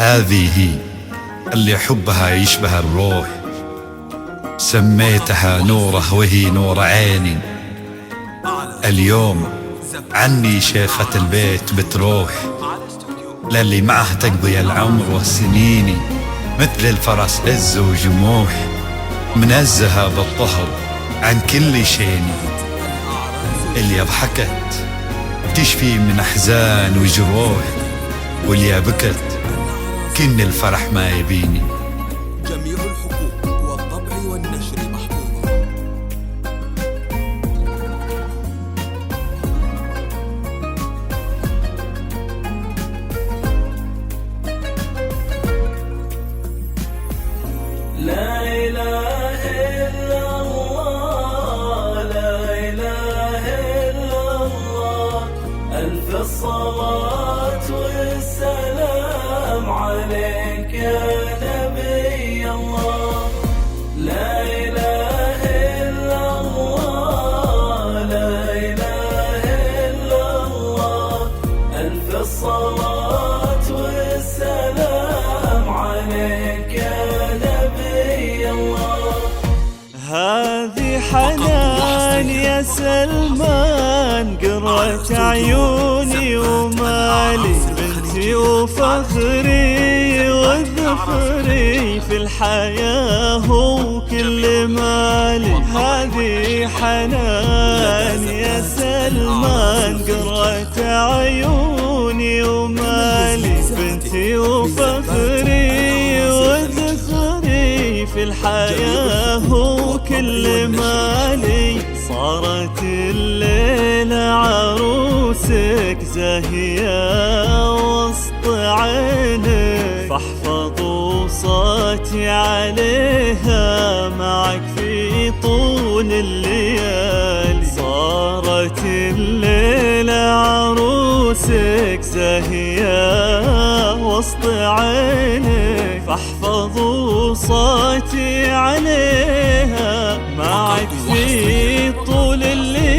هذه هي اللي حبها يشبه الروح، سميتها نوره وهي نور عيني. اليوم عني شيخة البيت بتروح، للي معه تقضي العمر والسنين، مثل الفرس عز وجموح، منزهة بالطهر عن كل شيء. اللي ضحكت تشفي من أحزان وجروح، واللي بكت كن الفرح ما يبيني. جميع الحقوق والطبع والنشر محفوظة. لا إله إلا الله، لا إله إلا الله، ألف الصلاة والسلام عليك يا نبي الله. لا إله إلا الله، لا إله إلا الله، ألف الصلاة والسلام عليك يا نبي الله. هذه حنان يا سلمان، قرة عيوني ومالي، بنتي وفخري وذخري في الحياة وكل مالي. هذه حنان يا سلمان، قرة عيوني ومالي، بنتي وفخري وذخري في الحياة وكل مالي. صارت الليلة عروسك زاهية وسط عينك، فاحفظوا صوتي عليها معك في طول الليالي. صارت الليلة عروسك زاهية وسط عينك، فاحفظوا صوتي عليها معك في طول الليالي.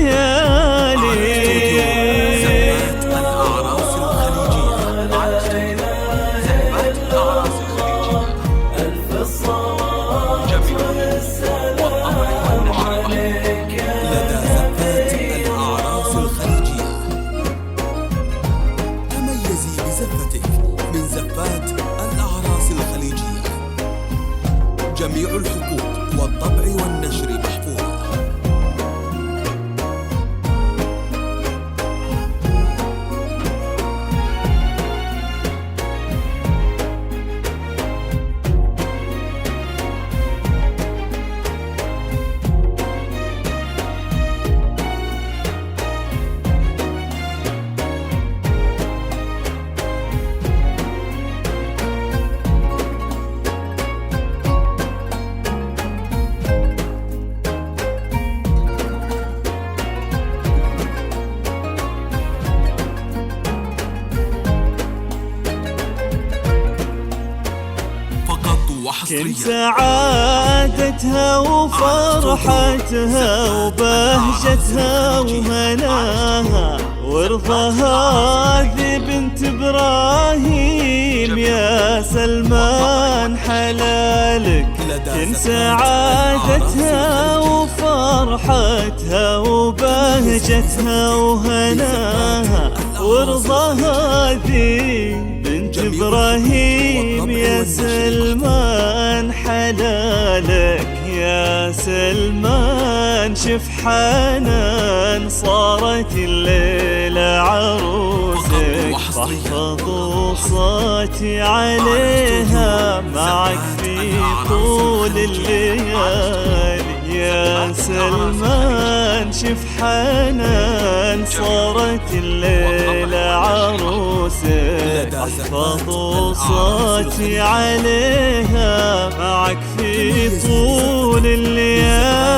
جميع الحقوق والطبع والنشر محفوظة. كن سعادتها وفرحتها وبهجتها وهناها، ورضاها هذه بنت إبراهيم يا سلمان حلالك. كن سعادتها وفرحتها وبهجتها وهناها، ورضاها هذه بنت إبراهيم يا سلمان حلالك. يا سلمان شف حنان، صارت الليلة عروسك، فاحفظوا صوتي عليها معك في طول الليالي. يا سلمان شف حنان، صارت الليلة عروسك، احفظوا صوتي عليها معك في طول الليالي.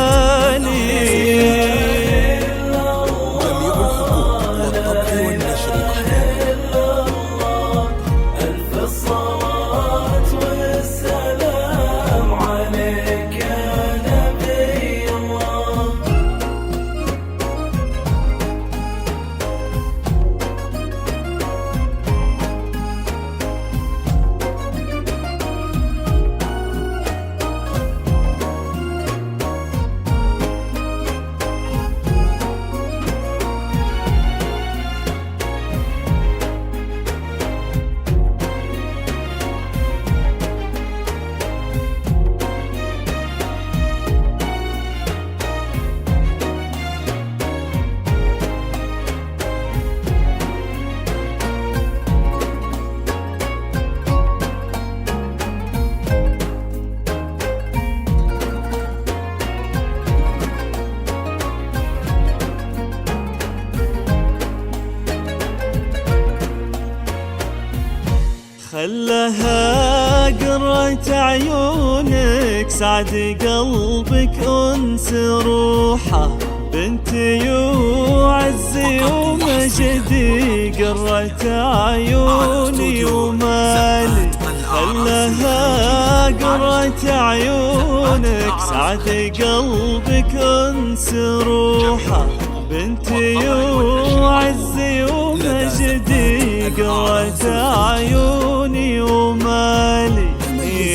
خلها قرة عيونك سعد قلبك أنس روحه، بنتي وعزي ومجدي قرة عيوني ومالي. خلها قرة عيونك سعد قلبك أنس روحه، بنتي وعزي ومجدي قرة عيوني ومالي.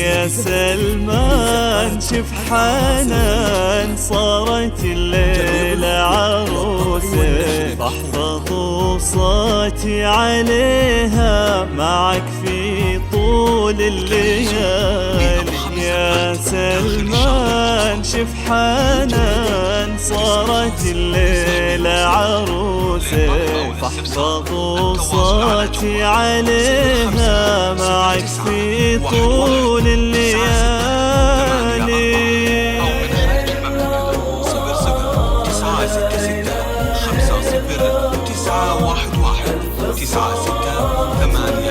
يا سلمان شف حنان صارت الليلة عروسة، فاحفظوا صوتي عليها معك في طول الليالي. يا سلمان شف حنان صارت الليلة عروسة، فاحفظوا صوتي عليها معك في طول الليالي. 0 9 6 9 11 9 6 8